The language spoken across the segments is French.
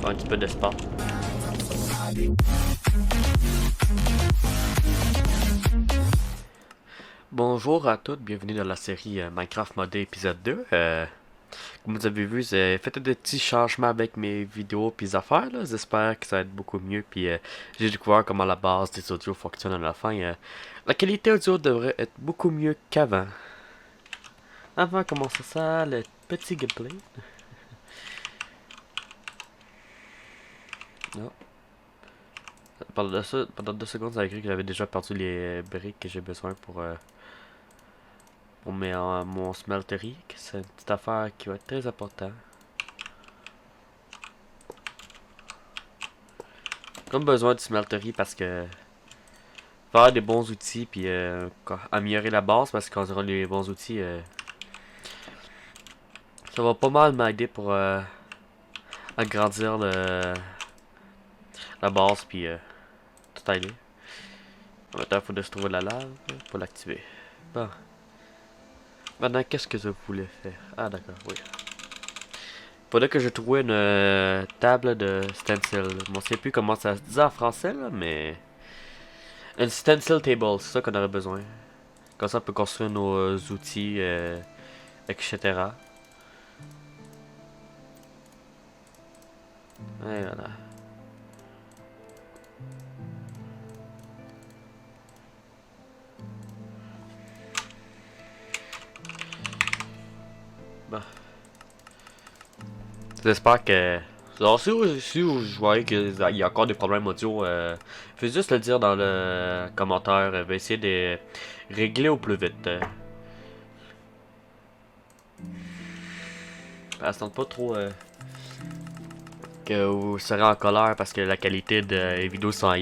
Un petit peu d'espace. Bonjour à toutes, bienvenue dans la série Minecraft modé épisode 2. Comme vous avez vu, j'ai fait des petits changements avec mes vidéos et affaires. J'espère que ça va être beaucoup mieux. Puis j'ai découvert comment la base des audios fonctionne à la fin. La qualité audio devrait être beaucoup mieux qu'avant. Avant de commencer ça, le petit gameplay. Non. Pendant 2 secondes, ça a cru que j'avais déjà perdu les briques que j'ai besoin pour mon smeltery. C'est une petite affaire qui va être très importante. Comme besoin de smeltery parce que faire des bons outils puis améliorer la base parce que quand on aura les bons outils, ça va pas mal m'aider pour agrandir la base puis tout aider. Maintenant, il faut se trouver la lave pour l'activer. Bon. Maintenant, qu'est-ce que je voulais faire? Ah, d'accord, oui. Faudrait que je trouve une table de stencil. Je ne sais plus comment ça se dit en français, là, mais... Une stencil table, c'est ça qu'on aurait besoin. Comme ça, on peut construire nos outils, etc. Et voilà. Bon. J'espère que... Alors, si vous voyez qu'il y a encore des problèmes audio, faites juste le dire dans le commentaire. Je vais essayer de régler au plus vite. Ça tente pas trop que vous serez en colère parce que la qualité des vidéos sont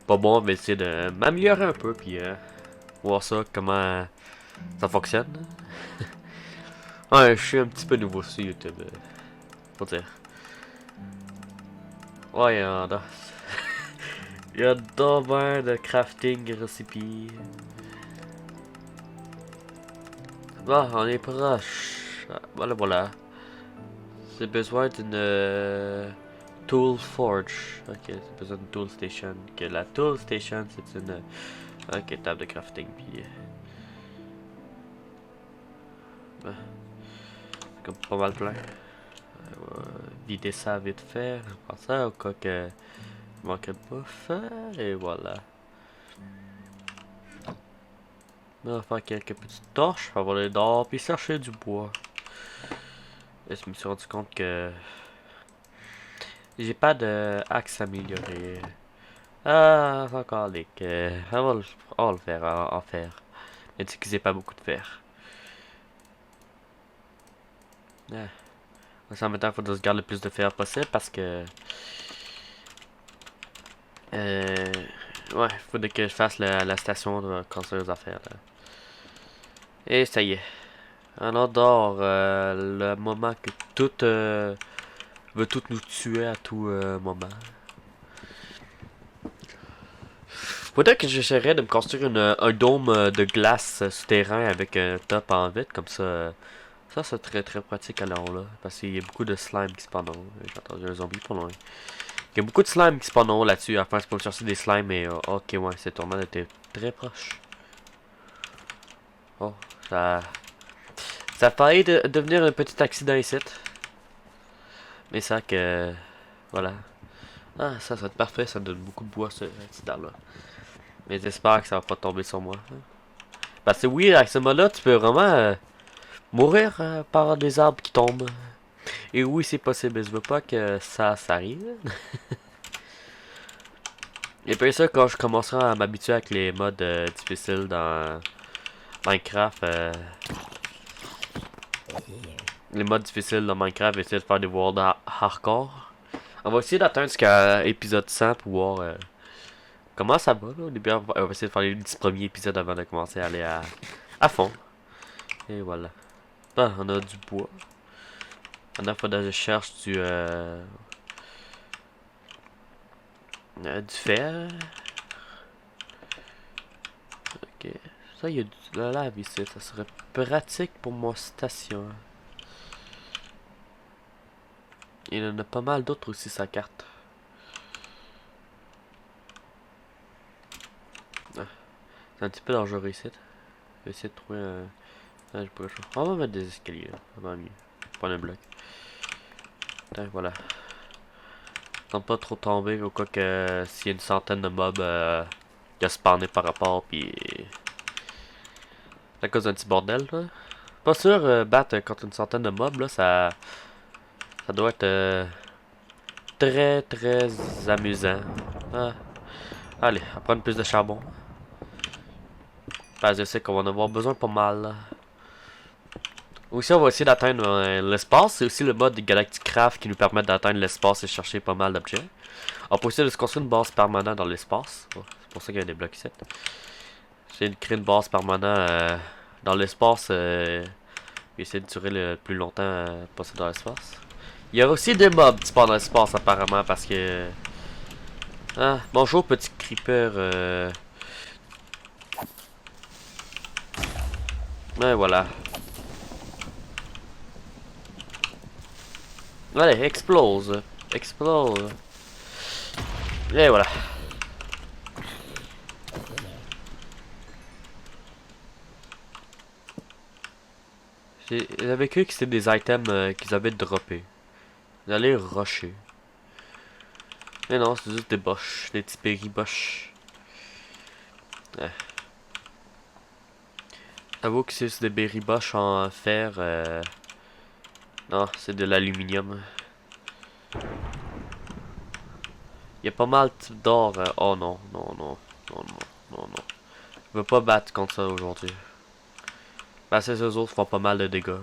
pas bon. Je vais essayer de m'améliorer un peu puis voir ça, comment ça fonctionne. Ouais, je suis un petit peu nouveau sur YouTube, faut dire. Ouais, il y a d'abord de crafting recipe. Bon, on est proche. Ah, voilà, voilà. J'ai besoin d'une tool forge. Ok, j'ai besoin d'une tool station. Ok, la tool station, c'est une ok, table de crafting. Puis, ben, c'est comme pas mal plein. Vider ça vite fait. Je pensais au cas que il manquait de bouffe. Et voilà. On va faire quelques petites torches. On va aller dehors puis chercher du bois. Et je me suis rendu compte que j'ai pas de axe amélioré. Ah, c'est encore les que. On va le faire en fer. Mais tu sais que j'ai pas beaucoup de fer. Ah. En même temps, il faut que je garde le plus de fer possible parce que. Euh, ouais, il faudrait que je fasse la station de construire les affaires. Là. Et ça y est. On adore le moment que tout veut tout nous tuer à tout moment. Faudrait que j'essaierais de me construire un dôme de glace souterrain avec un top en vitre, comme ça. Ça, c'est très très pratique alors là. Parce qu'il y a beaucoup de slime qui spawnent. J'ai entendu un zombie pas loin. Il y a beaucoup de slime qui spawnent là-dessus. Enfin, c'est pour me chercher des slimes, mais ok, ouais, cette tornade était très proche. Oh, ça. Ça a failli devenir un petit accident ici. Mais ça que. Voilà. Ah, ça va être parfait, ça me donne beaucoup de bois ce petit arbre là. Mais j'espère que ça va pas tomber sur moi. Parce que oui, avec ce mode-là, tu peux vraiment mourir par des arbres qui tombent. Et oui, c'est possible, je veux pas que ça arrive. Et puis ça, quand je commencerai à m'habituer avec les modes difficiles dans Minecraft, les modes difficiles dans Minecraft, essayer de faire des world hardcore. On va essayer d'atteindre jusqu'à épisode 100 pour voir comment ça va. Là. Au début, on va essayer de faire les 10 premiers épisodes avant de commencer à aller à fond. Et voilà. Bon, on a du bois. Maintenant, il faudrait que je cherche du fer. Ok. Ça, il y a de la lave ici. Ça serait pratique pour mon station. Il y en a pas mal d'autres aussi, sa carte. Ah, c'est un petit peu dangereux ici. Je vais essayer de trouver un... Ah, j'ai pas le choix. On va mettre des escaliers, là. Ça va mieux. Prendre un bloc. Tac, voilà. Tente pas trop tomber, au cas que s'il y a une centaine de mobs qui a spawné par rapport, puis... C'est à cause d'un petit bordel, là. Pas sûr, battre contre une centaine de mobs, là, ça doit être très, très amusant. Ah. Allez, on va prendre plus de charbon. Parce que je sais qu'on va en avoir besoin pas mal, là. Aussi, on va essayer d'atteindre l'espace. C'est aussi le mode Galactic Craft qui nous permet d'atteindre l'espace et chercher pas mal d'objets. On peut essayer de se construire une base permanente dans l'espace. Oh, c'est pour ça qu'il y a des blocs ici. Essayer de créer une base permanente dans l'espace et essayer de durer le plus longtemps possible dans l'espace. Il y a aussi des mobs qui spawnent dans l'espace apparemment parce que... Ah, bonjour petit creeper. Ouais, voilà. Allez, explose. Explose. Et voilà. J'avais cru que c'était des items qu'ils avaient droppés. Vous allez rusher. Mais non, c'est juste des boches. Des petits périboches. Ouais. J'avoue que c'est des berry-boches en fer. Non, c'est de l'aluminium. Il y a pas mal de types d'or. Oh non, non, non, non, non, non, non. Je veux pas battre contre ça aujourd'hui. Parce que ces autres font pas mal de dégâts.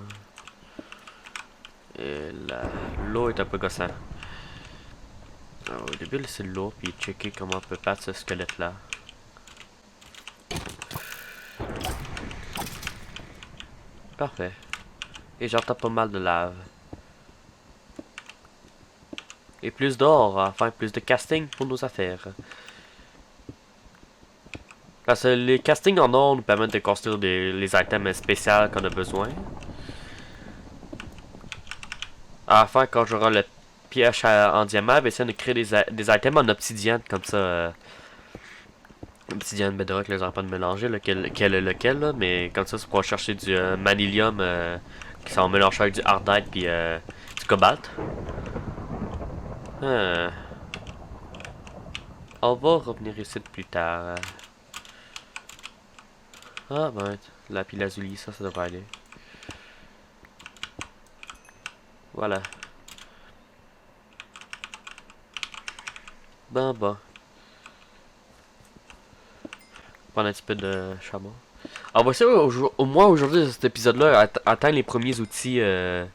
Et l'eau est un peu gossant. Alors, au début, laisser l'eau puis checker comment on peut battre ce squelette là. Parfait. Et j'entends pas mal de lave. Et plus d'or, enfin plus de casting pour nos affaires. Parce que les castings en or nous permettent de construire les items spéciaux qu'on a besoin. À la fin, quand j'aurai le piège en diamant, je vais essayer de créer des items en obsidienne, comme ça. Obsidienne, bedrock, les pas de mélanger, lequel est lequel, là, mais comme ça, c'est pour chercher du manilium qui s'en mélange avec du hardite puis du cobalt. On va revenir ici plus tard. Ah ben, la pile lazuli, ça devrait aller. Voilà. Bon. Prendre un petit peu de charbon. On va essayer au moins aujourd'hui, cet épisode-là, atteindre les premiers outils. Les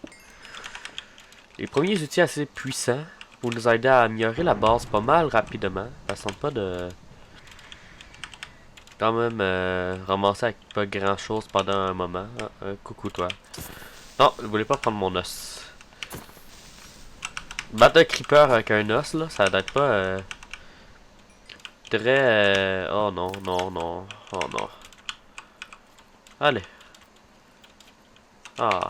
premiers outils assez puissants pour nous aider à améliorer la base pas mal rapidement. Ça semble pas de... Quand même ramasser avec pas grand chose pendant un moment. Ah, coucou toi. Non, je voulais pas prendre mon os. Battre un creeper avec un os là, ça doit être pas très... Oh non, non, non. Oh non. Allez. Ah.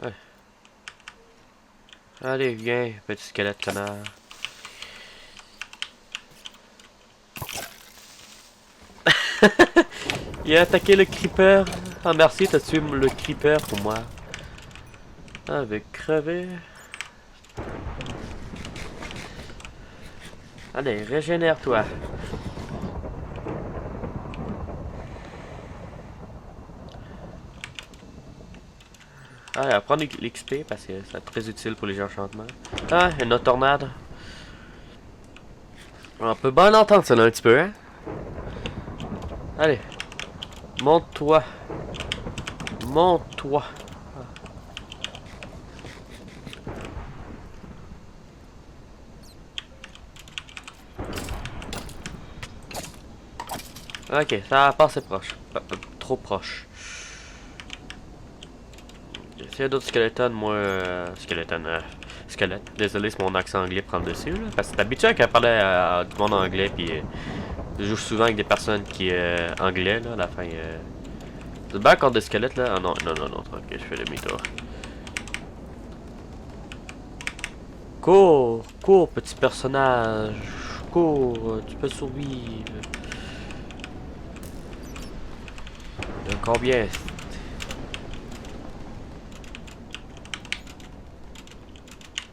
Ouais. Allez, viens, petit squelette connard. Il a attaqué le creeper. Ah merci, t'as tué le creeper pour moi. Ah, je vais crever. Allez, régénère-toi. Allez, à prendre l'XP parce que c'est très utile pour les enchantements. Ah, une autre tornade. On peut bien entendre ça là un petit peu, hein? Allez. Monte-toi. Monte-toi. Ok, ça passe proche. Trop proche. S'il y a d'autres skeletons, moi... squelette. Désolé si mon accent anglais prend le dessus, là. Parce que c'est habitué qu'elle parlait à du monde anglais, puis je joue souvent avec des personnes qui anglais, là, à la fin. C'est bien contre des squelettes, là? Ah non, non, non, non, ok, je fais demi-tour. Cours, cours, petit personnage. Cours, tu peux survivre. Combien?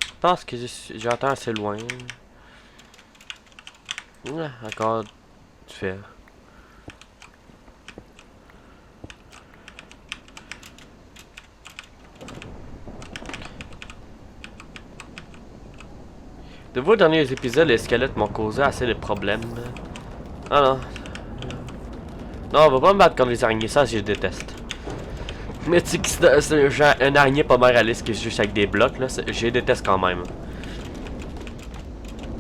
Je pense que j'entends assez loin. Ouais, encore du fer. De vos derniers épisodes, les squelettes m'ont causé assez de problèmes. Ah non. Non, on va pas me battre contre les araignées, ça je déteste. Mais tu sais que c'est un araignée pas mal réaliste qui est juste avec des blocs, là, je les déteste quand même.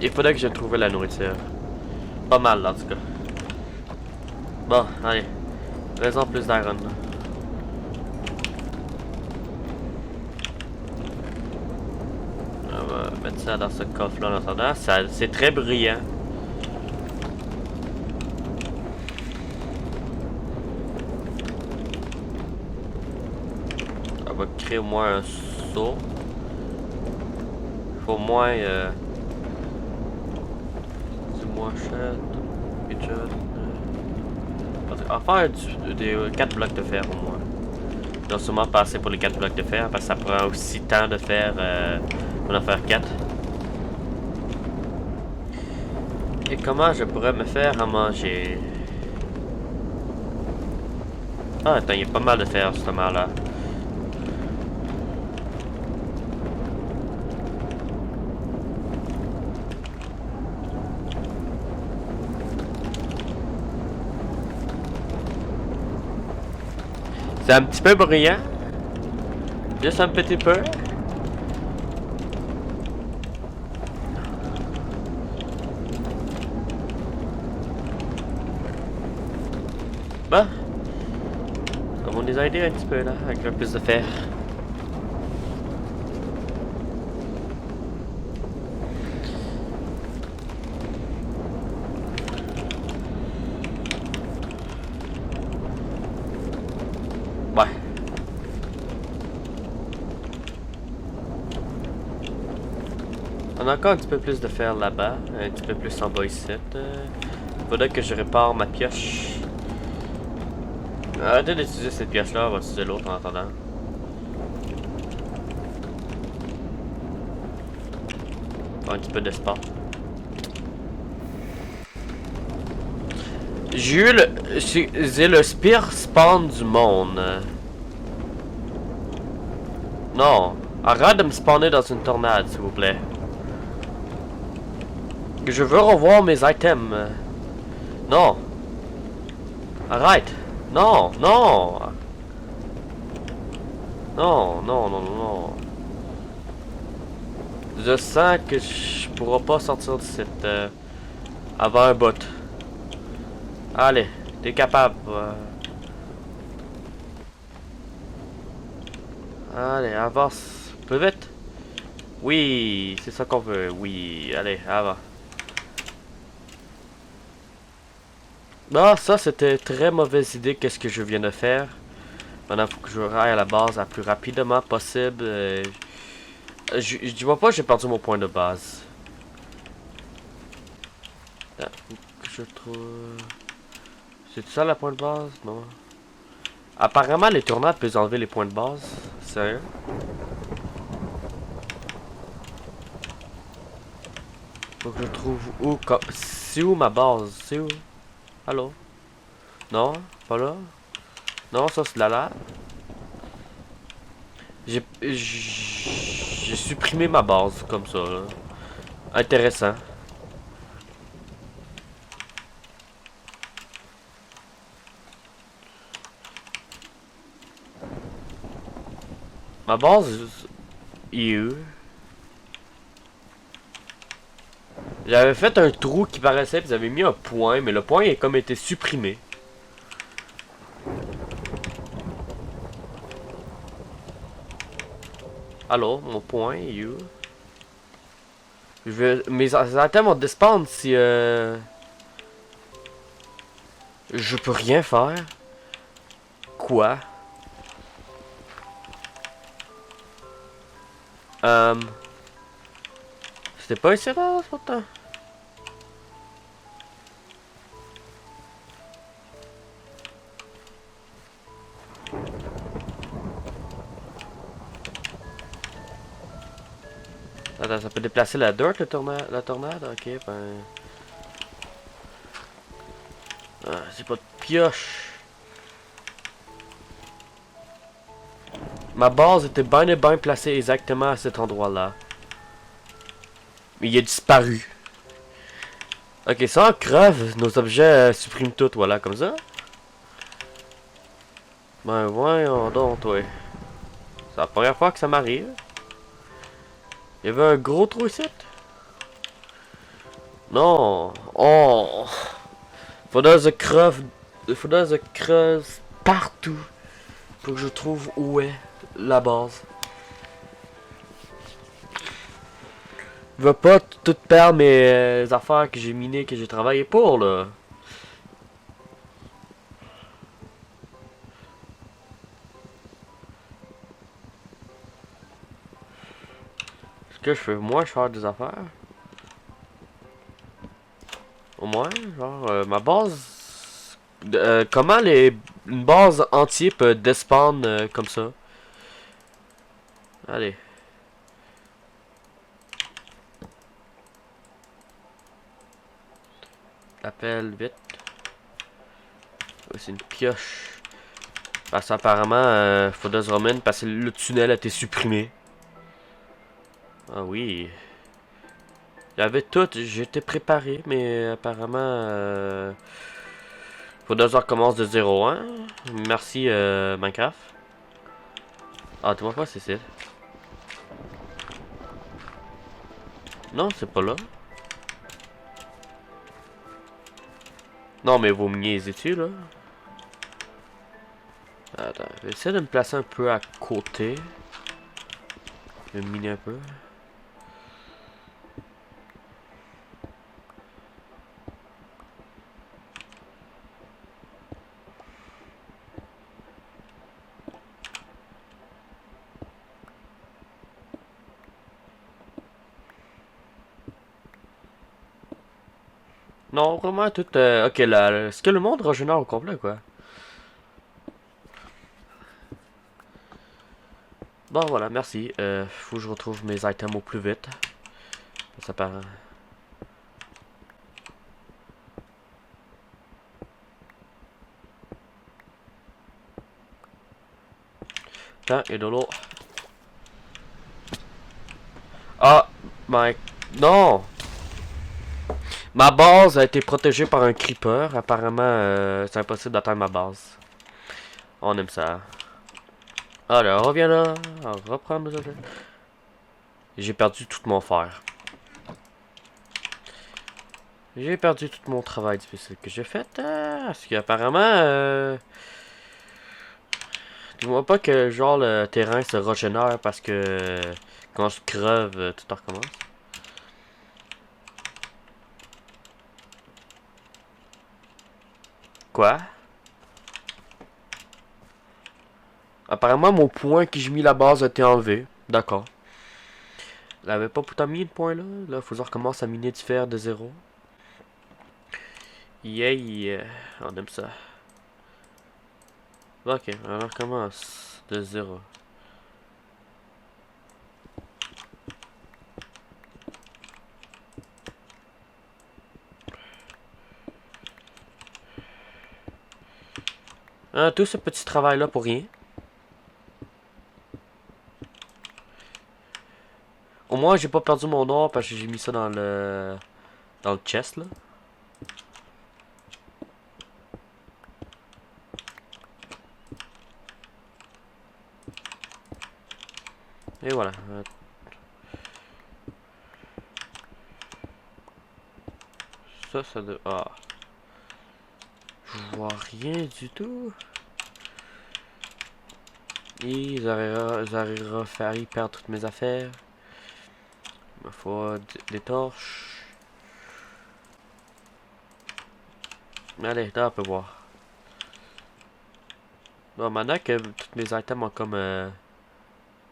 Il faudrait que je trouve la nourriture. Pas mal, là, en tout cas. Bon, allez. Faisons plus d'iron. On va mettre ça dans ce coffre-là en attendant. C'est très brillant. On va créer au moins un seau. Il faut au moins... dis-moi, on va faire des 4 blocs de fer au moins. Donc sûrement pas assez pour les 4 blocs de fer parce que ça prend aussi temps de faire pour en faire 4. Et comment je pourrais me faire à manger? Ah attends, il y a pas mal de fer justement là. C'est un petit peu brillant. Juste un petit peu. Bon. Ça va nous aider un petit peu là, avec un peu plus de fer. Ouais. On a encore un petit peu plus de fer là-bas, un petit peu plus en bas ici. Faudrait que je répare ma pioche. Arrêtez d'utiliser cette pioche-là, on va utiliser l'autre en attendant. Un petit peu d'espace. Jules, c'est le pire spawn du monde. Non, arrête de me spawner dans une tornade, s'il vous plaît. Je veux revoir mes items. Non. Arrête. Non, non. Non, non, non, non. Je sens que je pourrai pas sortir de cette... avant un bot. Allez, t'es capable. Allez, avance. Plus vite. Oui, c'est ça qu'on veut. Oui, allez, avance. Ah, ça c'était très mauvaise idée qu'est-ce que je viens de faire. Maintenant, il faut que je aille à la base le plus rapidement possible. Je vois pas, j'ai perdu mon point de base. Ah, faut que je trouve... C'est ça la point de base? Non. Apparemment, les tornades peuvent enlever les points de base. Sérieux? Faut que je trouve où... C'est où ma base? C'est où? Allô? Non? Pas là? Non, ça c'est de la lave. J'ai supprimé ma base comme ça. Là. Intéressant. Ma base est où? J'avais fait un trou qui paraissait, puis j'avais mis un point, mais le point a comme été supprimé. Allô, mon point est où? Mes items vont despawn si je peux rien faire. Quoi? C'était pas ici là, pourtant. Attends, ça peut déplacer la dirt, la tornade? Ok, ben... Ah, c'est pas de pioche. Ma base était bien et bien placée exactement à cet endroit-là. Mais il a disparu. Ok, ça en creve, nos objets suppriment tout, voilà, comme ça. Ben voyons donc, toi. C'est la première fois que ça m'arrive. Il y avait un gros trou ici? Non. Oh. Faudrait que je creuse partout pour que je trouve où est la base. Je veux pas tout perdre mes affaires que j'ai minées, que j'ai travaillé pour, là. Est-ce que je fais moi faire des affaires? Au moins, genre, ma base... comment une base entière peut despawn comme ça? Allez. Appelle vite. Ouais, c'est une pioche. Parce qu'apparemment, faudrait se remettre parce que le tunnel a été supprimé. Ah oui. Il y avait tout, j'étais préparé, mais apparemment... faudrait que je recommence de zéro, hein? Merci, Minecraft. Ah, tu vois pas, Cécile? Non, c'est pas là. Non, mais vous me niaisez-tu, là? Attends, je vais essayer de me placer un peu à côté. Je vais miner un peu. Non, vraiment tout... ok, là, est-ce que le monde régénère au complet, quoi? Bon, voilà, merci. Faut que je retrouve mes items au plus vite. Ça paraît... Tiens, et de l'eau. Ah, Mike. Non! Ma base a été protégée par un creeper. Apparemment, c'est impossible d'atteindre ma base. On aime ça. Alors, reviens là. On va reprendre nos objets. J'ai perdu tout mon fer. J'ai perdu tout mon travail difficile que j'ai fait. Parce qu'apparemment, dis-moi pas que genre le terrain se régénère parce que quand je creve, tout recommence. Quoi? Apparemment, mon point que j'ai mis la base a été enlevé. D'accord. Il avait pas pourtant mis le point là. Là, faut que je recommence à miner du fer de zéro. Yeah, on aime ça. Ok, on recommence de zéro. Tout ce petit travail là pour rien. Au moins, j'ai pas perdu mon or parce que j'ai mis ça dans le chest là. Et voilà. Ça de... Ah. Je vois rien du tout. Et ils arriveront à faire perdre toutes mes affaires. Il me faut des torches. Allez, là on peut voir. Bon, maintenant que tous mes items ont comme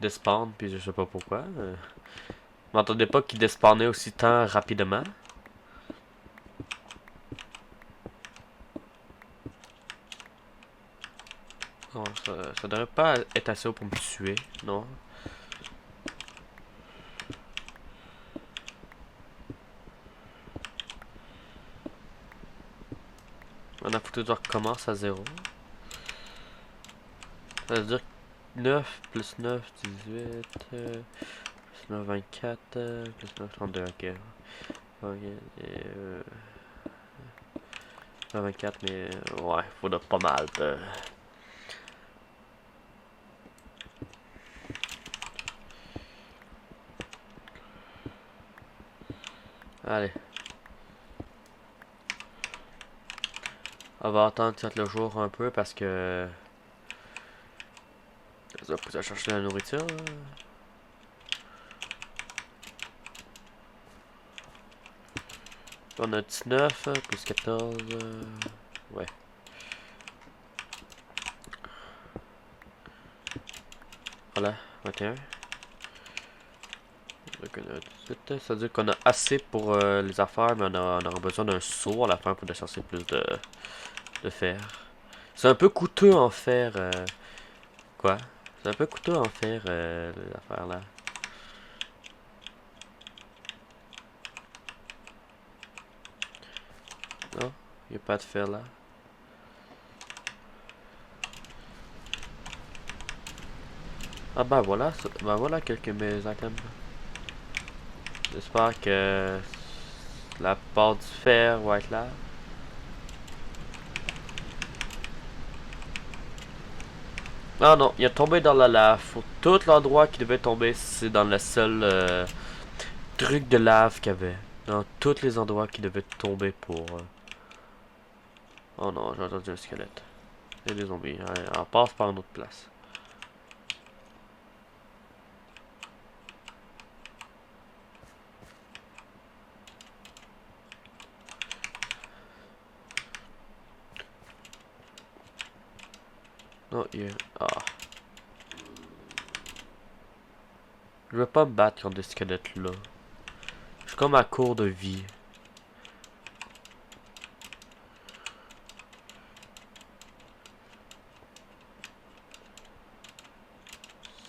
despawn, puis je sais pas pourquoi. Je m'entendais pas qu'ils despawnaient aussi tant rapidement. Non, ça devrait pas être assez haut pour me tuer, non. On a foutu de recommence à 0. Ça veut dire 9 plus 9, 18, plus 9, 24, plus 9, 32, ok. Ok, 24, mais ouais, faudra pas mal de... Allez. On va attendre peut-être le jour un peu parce que... Ça va pousser chercher la nourriture. On a 19, plus 14... ouais. Voilà, 21. Donc on a 18. Ça veut dire qu'on a assez pour les affaires, mais on aura besoin d'un seau à la fin pour aller chercher plus de fer. C'est un peu coûteux en fer. Quoi? C'est un peu coûteux en fer, les affaires là. Non? Il n'y a pas de fer là. Ah bah voilà, bah voilà quelques maisons quand même. J'espère que la part du fer va être là. Ah non, il est tombé dans la lave. Pour tout l'endroit qui devait tomber, c'est dans le seul truc de lave qu'il y avait. Dans tous les endroits qui devaient tomber pour... Oh non, j'ai entendu un squelette. Il y a des zombies. Allez, on passe par une autre place. Non, il y a... Ah. Je veux pas me battre contre des squelettes là. Je suis comme à court de vie.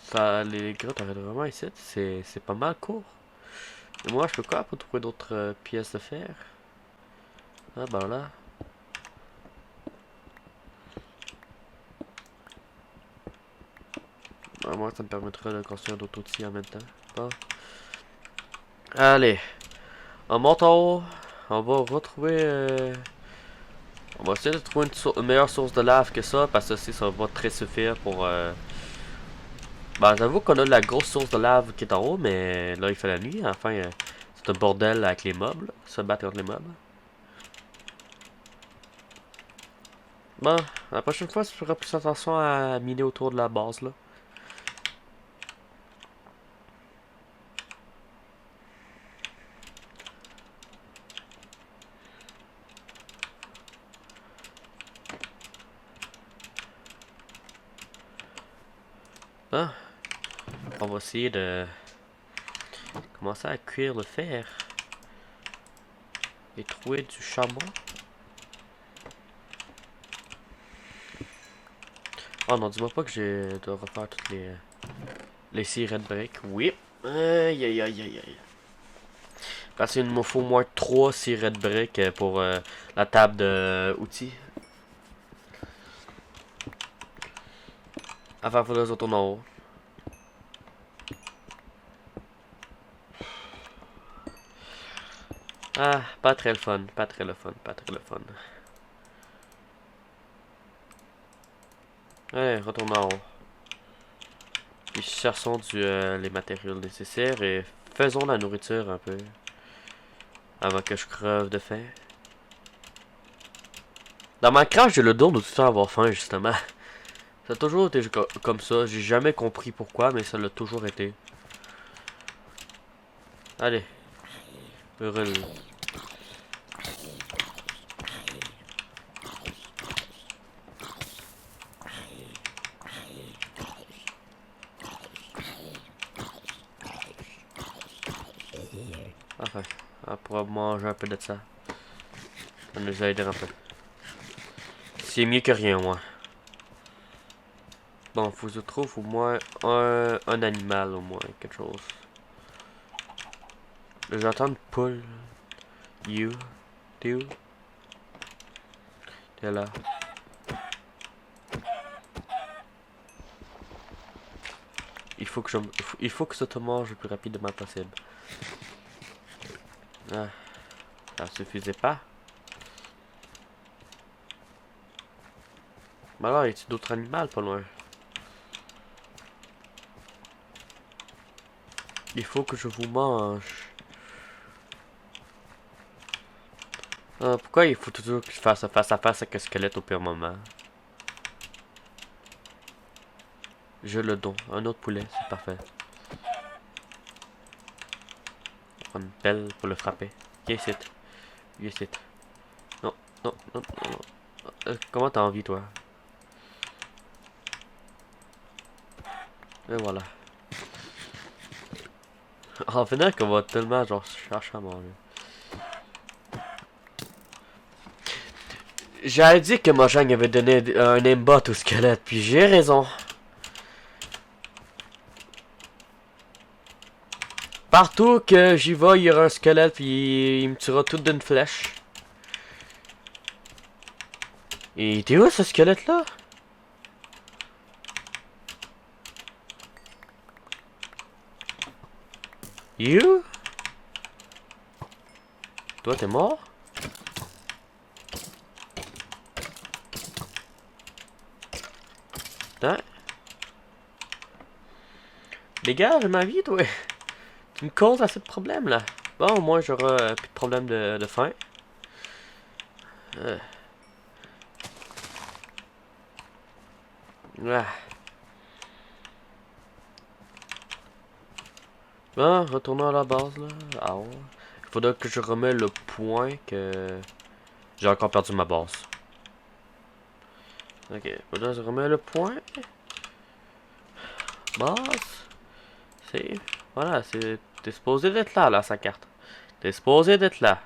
Ça, les grottes arrêtent vraiment ici. C'est pas mal court. Et moi, je peux quoi pour trouver d'autres pièces de fer? Ah ben là. Ben, moi, ça me permettra de construire d'autres outils en même temps. Bon. Allez. On monte en haut. On va retrouver... On va essayer de trouver une meilleure source de lave que ça. Parce que ça va très suffire pour... Ben, j'avoue qu'on a la grosse source de lave qui est en haut. Mais là, il fait la nuit. Enfin, c'est un bordel avec les mobs. Là. Se battre contre les mobs. Bon, la prochaine fois, je ferai plus attention à miner autour de la base, là. Hein? On va essayer de commencer à cuire le fer. Et trouver du charbon. Oh non, dis-moi pas que j'ai de refaire toutes les six red bricks. Oui. Aïe aïe aïe aïe aïe. Parce qu'il me faut au moins 3 six red bricks pour la table de outils. Enfin, il faudrait que je retourne en haut. Ah, pas très le fun, pas très le fun, pas très le fun. Allez, retourne en haut. Puis cherchons les matériaux nécessaires et faisons la nourriture un peu. Avant que je creve de faim. Dans Minecraft, j'ai le don de tout le temps avoir faim, justement. Ça a toujours été comme ça. J'ai jamais compris pourquoi, mais ça l'a toujours été. Allez. Brûle. Enfin, on pourra manger un peu de ça. Ça nous aider un peu. C'est mieux que rien, moi. Bon, faut que je trouve au moins un animal, au moins, quelque chose. J'entends une poule. You. T'es où? T'es là. Il faut que ça te mange le plus rapidement possible. Ah, ça suffisait pas. Mais alors, y a-t-il d'autres animaux pas loin? Il faut que je vous mange. Ah, pourquoi il faut toujours que je fasse face à face avec un squelette au pire moment? Je le donne. Un autre poulet, c'est parfait. On prend une pelle pour le frapper. Viens ici. Viens ici. Non, non, non, non, non. Comment t'as envie, toi? Et voilà. En finir qu'on va tellement genre chercher à manger. J'avais dit que Mojang avait donné un aimbot au squelette, puis j'ai raison. Partout que j'y vais, il y aura un squelette, puis il me tuera tout d'une flèche. Et t'es où ce squelette-là? You? Toi, t'es mort? Hein? Dégage ma vie, toi! Tu me causes assez de problèmes, là. Bon, au moins, j'aurai plus de problème de faim. Ah. Bon, retournons à la base, là. Ah ouais. Il faudra que je remette le point que... J'ai encore perdu ma base. Ok, faudra que je remette le point. Base. C'est... Voilà, c'est... T'es supposé d'être là, sa carte. T'es supposé d'être là.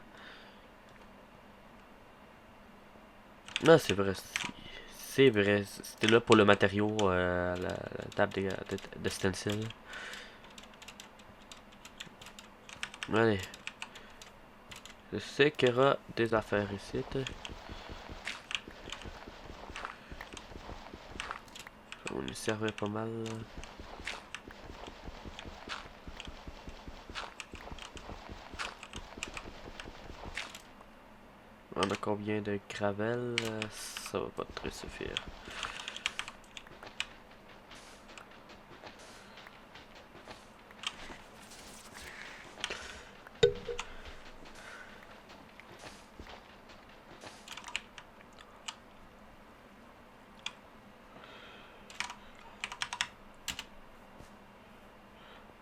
Non, c'est vrai. C'est vrai. C'était là pour le matériau, la table de stencil. Allez. Je sais qu'il y aura des affaires ici. Ça va nous servir pas mal. On a combien de gravel? Ça va pas très suffire.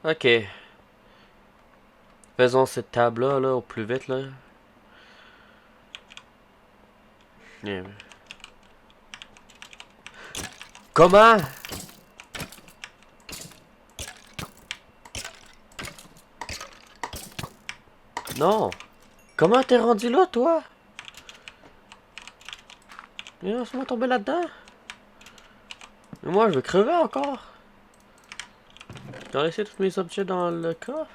Ok. Faisons cette table-là là, au plus vite. Là. Yeah. Comment? Non. Comment t'es rendu là, toi? Laisse-moi tomber là-dedans. Mais moi, je vais crever encore. J'ai laissé tous mes objets dans le coffre.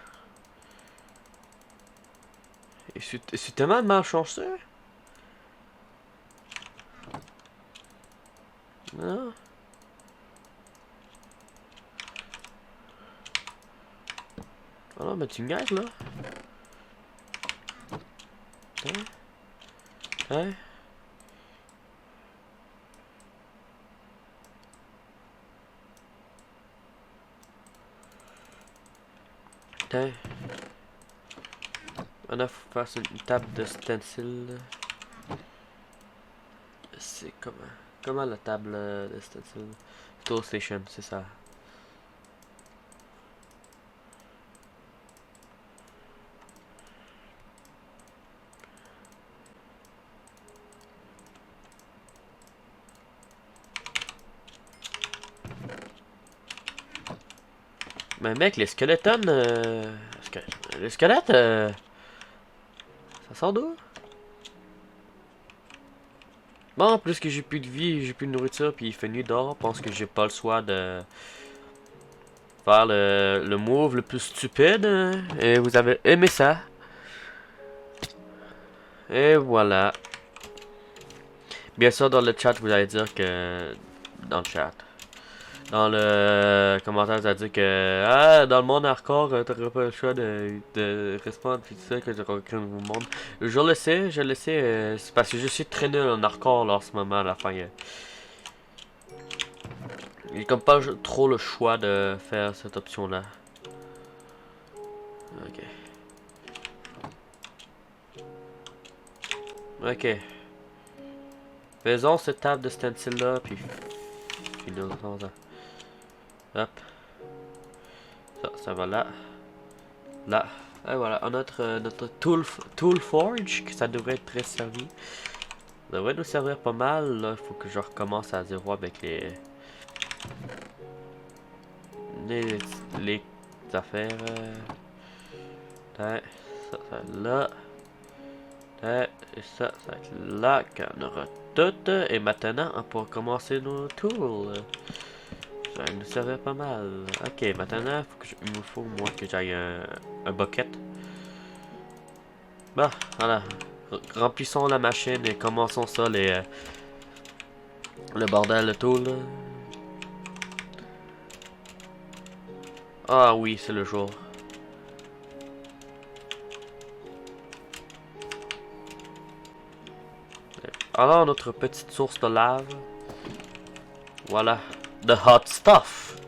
Et c'est tellement malchanceux. Non. Ah non, mais tu me gagnes, là. Hein? Hein? Putain. On a faire une table de stencil. C'est comment la table de stencil? Tool Station, c'est ça. Mais mec, les skeletons... Les squelettes... Ça sort d'où? Bon, plus que j'ai plus de vie, j'ai plus de nourriture, puis il fait nuit dehors, je pense que j'ai pas le choix de... faire le move le plus stupide. Hein. Et vous avez aimé ça. Et voilà. Bien sûr, dans le chat, vous allez dire que... Dans le chat. Dans le commentaire, vous allez dire que... Ah, dans le monde hardcore, t'aurais pas le choix de respondre, puis tu sais que j'ai rencontré un nouveau monde. Je le sais, c'est parce que je suis très nul en hardcore là, en ce moment, à la fin. J'ai comme pas trop le choix de faire cette option-là. Ok. Ok. Faisons cette table de stencil là, puis finissons ça. Hop. Ça va là. Là. Et voilà, on a notre tool forge, que ça devrait être très servi. Ça devrait nous servir pas mal. Là, il faut que je recommence à zéro avec les, les affaires. Ça va être là. Et ça va être là, qu'on aura tout. Et maintenant, on pourra commencer nos tools. Ça nous servait pas mal. Ok, maintenant, il me faut moi que j'aille un bucket. Bah, voilà. Remplissons la machine et commençons ça, le bordel, le tool. Là. Ah oui, c'est le jour. Alors, notre petite source de lave. Voilà. The hot stuff.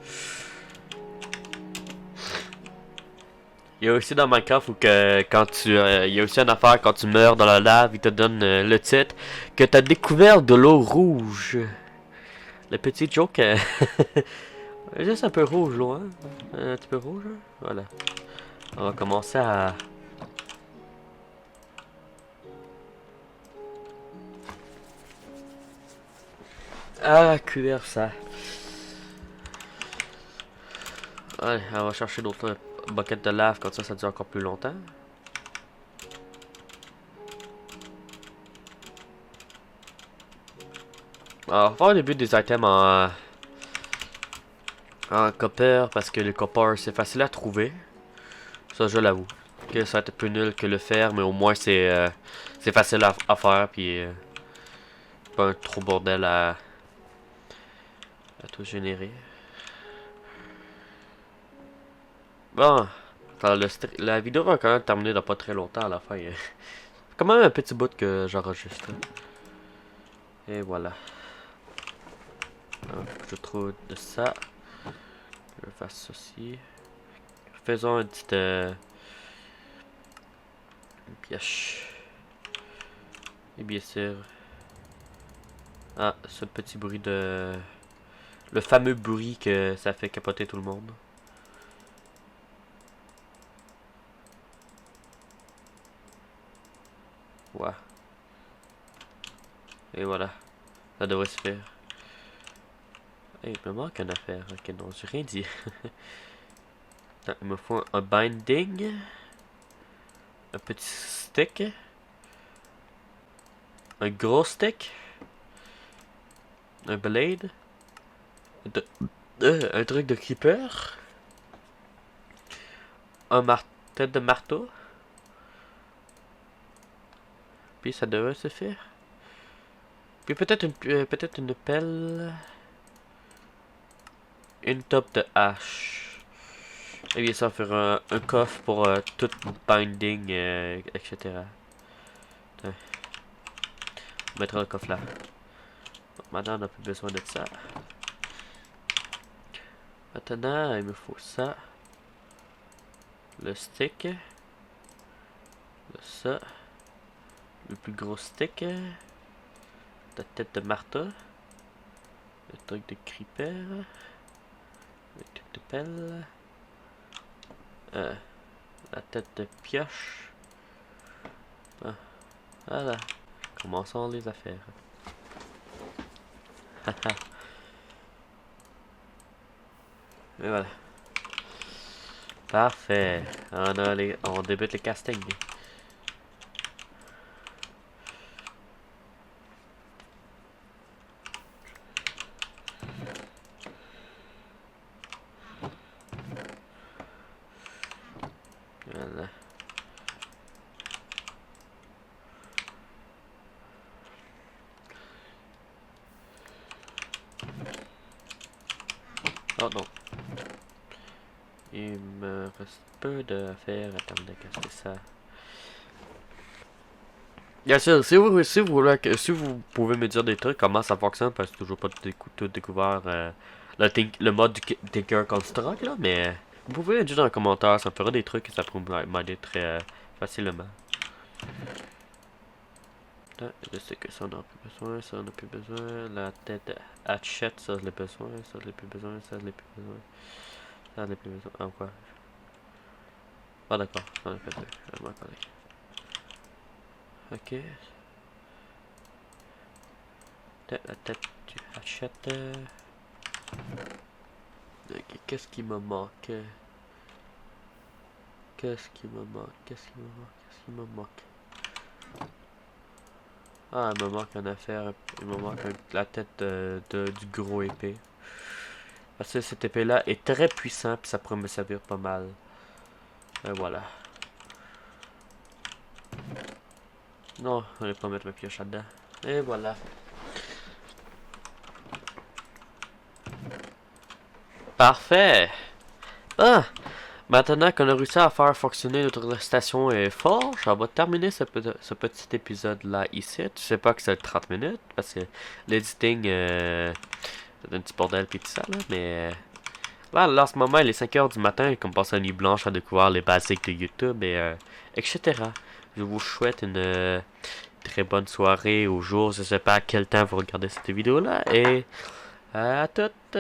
Il y a aussi dans Minecraft où que quand tu... il y a aussi une affaire quand tu meurs dans la lave, il te donne le titre que tu as découvert de l'eau rouge. Le petit joke... juste un peu rouge l'eau, hein. Un petit peu rouge, hein? Voilà. On va commencer à... cuire ça. Allez, on va chercher d'autres buckets de lave, comme ça dure encore plus longtemps. Alors, on va faire au début des items en copper, parce que le copper c'est facile à trouver. Ça, je l'avoue. Que ça va être plus nul que le fer, mais au moins c'est facile à faire, puis pas un trop bordel à tout générer. Bon, la vidéo va quand même terminer dans pas très longtemps à la fin. C'est quand même un petit bout que j'enregistre. Et voilà. Donc, je trouve de ça. Je vais faire ceci. Faisons une petite une pioche. Et bien sûr. Ah, ce petit bruit de... Le fameux bruit que ça fait capoter tout le monde. Ouais. Et voilà. Ça devrait se faire. Hey, il me manque une affaire. Ok, non, j'ai rien dit. Il me faut un binding. Un petit stick. Un gros stick. Un blade. Un truc de creeper. Tête de marteau. Puis ça devrait se faire. Puis peut-être une pelle. Une top de hache. Et bien ça va faire un coffre pour tout binding, etc. On mettra le coffre là. Maintenant on n'a plus besoin de ça. Maintenant il me faut ça. Le stick. Ça. Le plus gros stick. La tête de marteau. Le truc de creeper. Le truc de pelle. La tête de pioche. Ah, voilà. Commençons les affaires. Et voilà. Parfait. On débute le casting. Voilà. Oh non. Il me reste peu d'affaires. Attendez, qu'est-ce que c'est ça? Bien sûr, si vous pouvez me dire des trucs, comment ça fonctionne, parce que j'ai toujours pas tout découvert le mode du Tinker Construct, là, mais vous pouvez le dire dans les commentaires, ça me fera des trucs et ça pourrait m'aider très facilement. Je sais que ça on n'a plus besoin, ça on n'a plus besoin, la tête hatchet, ça je l'ai besoin, ça je l'ai plus besoin, ça je l'ai plus besoin, ça je l'ai plus besoin, ah quoi? Ah d'accord, j'en ai fait deux, je m'en connais. Ok. La tête du hatchet. Ok, qu'est-ce qui me manque? Qu'est-ce qui me manque? Qu'est-ce qui me manque? Qu'est-ce qui me manque? Ah, il me manque une affaire. Il me manque la tête du gros épée. Parce que cette épée-là est très puissante, puis ça pourrait me servir pas mal. Et voilà. Non, je vais pas mettre ma pioche là-dedans. Et voilà. Parfait! Ah! Maintenant qu'on a réussi à faire fonctionner notre station et forge, on va terminer ce petit épisode-là ici. Je sais pas que c'est 30 minutes, parce que l'editing, c'est un petit bordel pis tout ça, là, mais... Là, en ce moment, il est 5 heures du matin, comme passe la nuit blanche à découvrir les basiques de YouTube, et etc. Je vous souhaite une très bonne soirée ou jour, je sais pas à quel temps vous regardez cette vidéo-là, et à toutes!